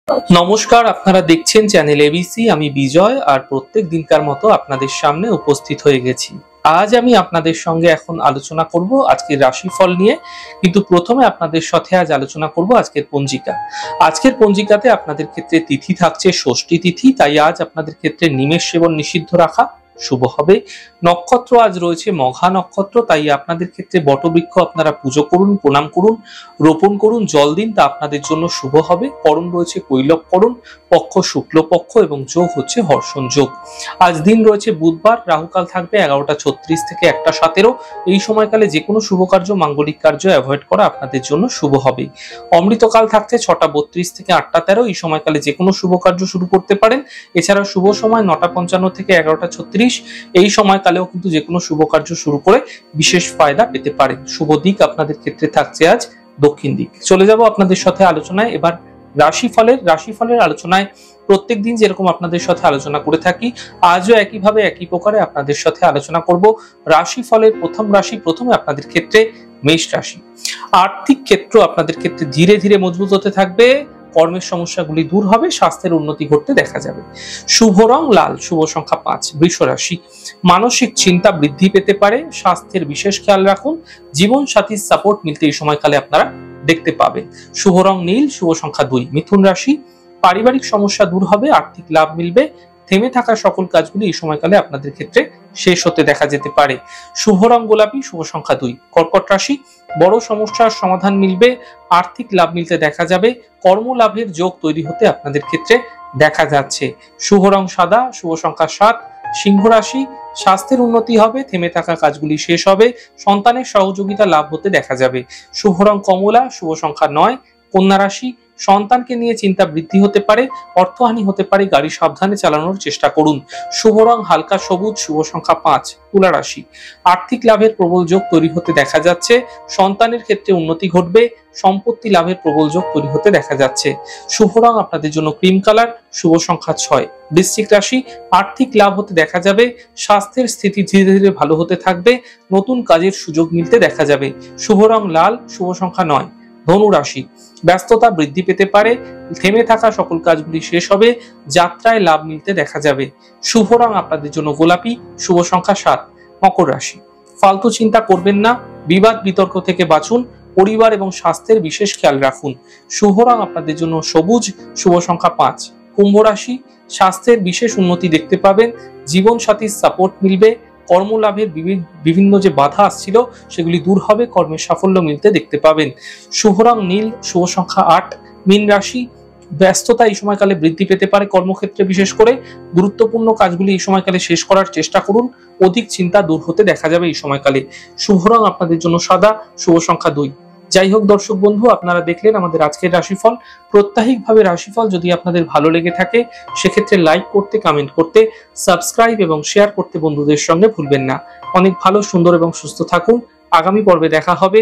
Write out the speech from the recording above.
নমস্কার, আপনারা দেখছেন চ্যানেল এবিসি। আমি বিজয় আর প্রত্যেক দিনকার মতো আপনাদের সামনে উপস্থিত হয়ে গেছি। আজ আমি আপনাদের সঙ্গে এখন আলোচনা করব আজকের রাশিফল নিয়ে, কিন্তু প্রথমে আপনাদের সাথে আজ আলোচনা করব আজকের পঞ্জিকা। আজকের পঞ্জিকাতে আপনাদের ক্ষেত্রে তিথি থাকছে ষষ্ঠী তিথি, তাই আজ আপনাদের ক্ষেত্রে নিমেষ সেবন নিষিদ্ধ রাখা শুভ হবে। নক্ষত্র আজ রয়েছে মঘা নক্ষত্র, তাই আপনাদের ক্ষেত্রে বটবৃক্ষ আপনারা পুজো করুন, প্রণাম করুন, রোপণ করুন, জল দিন, তা আপনাদের জন্য শুভ হবে। করণ রয়েছে কৈলব করণ, পক্ষ শুক্লপক্ষ এবং যোগ হচ্ছে হর্ষণ যোগ। আজ দিন রয়েছে বুধবার, রাহুকাল থাকবে 11:36 থেকে 1:17। এই সময়কালে যে কোনো শুভ কার্য, মাঙ্গলিক কার্য অ্যাভয়েড করা আপনাদের জন্য শুভ হবে। অমৃতকাল থাকছে 6:32 থেকে 8:13। এই সময়কালে যে কোনো শুভ কার্য শুরু করতে পারেন। এছাড়া শুভ সময় 9:55 থেকে 11:36। এই সময়কালেও কিন্তু যে কোনো শুভ কার্য শুরু করে বিশেষ ফায়দা পেতে পারেন। শুভ দিক আপনাদের ক্ষেত্রে থাকছে আজ দক্ষিণ দিক। চলে যাব আপনাদের সাথে আলোচনায়। এবার রাশিফলের আলোচনায় প্রত্যেক দিন যেরকম আপনাদের সাথে আলোচনা করে থাকি, আজও একইভাবে একই প্রকারে আপনাদের সাথে আলোচনা করব রাশিফলের প্রথম রাশি। প্রথমে আপনাদের ক্ষেত্রে মেষ রাশি। আর্থিক ক্ষেত্র আপনাদের ক্ষেত্রে ধীরে ধীরে মজবুত হতে থাকবে, কর্মের সমস্যাগুলি দূর হবে, স্বাস্থ্যের উন্নতি ঘটতে দেখা যাবে। শুভ রং লাল, শুভ সংখ্যা 5। বৃষ রাশি। মানসিক চিন্তা বৃদ্ধি পেতে পারে, স্বাস্থ্যের বিশেষ খেয়াল রাখুন, জীবন সাথীর সাপোর্ট মিলতে এই সময়কালে আপনারা দেখতে পাবেন। শুভ রং নীল, শুভ সংখ্যা 2। মিথুন রাশি। পারিবারিক সমস্যা দূর হবে, আর্থিক লাভ মিলবে, থেমে থাকা সকল কাজগুলি এই সময়কালে আপনাদের ক্ষেত্রে শেষ হতে দেখা যেতে পারে। শুভ রং গোলাপি, শুভ সংখ্যা 2। কর্কট রাশি। বড় সমস্যার সমাধান মিলবে, আর্থিক লাভ মিলতে দেখা যাবে, কর্ম লাভের যোগ তৈরি হতে আপনাদের ক্ষেত্রে দেখা যাচ্ছে। শুভ রং সাদা, শুভ সংখ্যা 7। সিংহ রাশি। স্বাস্থ্যের উন্নতি হবে, থেমে থাকা কাজগুলি শেষ হবে, সন্তানের সহযোগিতা লাভ হতে দেখা যাবে। শুভ রং কমলা, শুভ সংখ্যা 9। কন্যা রাশি। সন্তানকে নিয়ে চিন্তা বৃদ্ধি হতে পারে, অর্থহানি হতে পারে, গাড়ি সাবধানে চালানোর চেষ্টা করুন। শুভ রং হালকা সবুজ, শুভ সংখ্যা 5। তুলা রাশি। আর্থিক লাভের প্রবল যোগ তৈরি হতে দেখা যাচ্ছে, সন্তানের ক্ষেত্রে উন্নতি ঘটবে, সম্পত্তি লাভের প্রবল যোগ তৈরি হতে দেখা যাচ্ছে। শুভ রং আপনাদের জন্য ক্রিম কালার, শুভ সংখ্যা 6। বৃশ্চিক রাশি। আর্থিক লাভ হতে দেখা যাবে, স্বাস্থ্যের স্থিতি ধীরে ধীরে ভালো হতে থাকবে, নতুন কাজের সুযোগ মিলতে দেখা যাবে। শুভ রং লাল, শুভ সংখ্যা 9। ধনু রাশি। ব্যস্ততা বৃদ্ধি পেতে পারে, থেমে থাকা সকল কাজগুলি শেষ হবে, যাত্রায় লাভ মিলতে দেখা যাবে। শুভ রং আপনাদের জন্য গোলাপি, শুভ সংখ্যা 7। মকর রাশি। ফালতু চিন্তা করবেন না, বিবাদ বিতর্ক থেকে বাঁচুন, পরিবার এবং স্বাস্থ্যের বিশেষ খেয়াল রাখুন। শুভ রং আপনাদের জন্য সবুজ, শুভ সংখ্যা 5। কুম্ভ রাশি। স্বাস্থ্যের বিশেষ উন্নতি দেখতে পাবেন, জীবন সাথীর সাপোর্ট মিলবে, কর্মলাভের বিভিন্ন যে বাধা আসছিল সেগুলি দূর হবে, কর্মের সাফল্য মিলতে দেখতে পাবেন। শুভ রং নীল, শুভ সংখ্যা 8। মীন রাশি। ব্যস্ততা এই সময়কালে বৃদ্ধি পেতে পারে, কর্মক্ষেত্রে বিশেষ করে গুরুত্বপূর্ণ কাজগুলি এই সময়কালে শেষ করার চেষ্টা করুন, অধিক চিন্তা দূর হতে দেখা যাবে এই সময়কালে। শুভ রং আপনাদের জন্য সাদা, শুভ সংখ্যা 2। যাই হোক দর্শক বন্ধু, আপনারা দেখলেন আমাদের আজকের রাশিফল। প্রত্যাহিকভাবে রাশিফল যদি আপনাদের ভালো লেগে থাকে সেক্ষেত্রে লাইক করতে, কমেন্ট করতে, সাবস্ক্রাইব এবং শেয়ার করতে বন্ধুদের সঙ্গে ভুলবেন না। অনেক ভালো, সুন্দর এবং সুস্থ থাকুন। আগামী পর্বে দেখা হবে।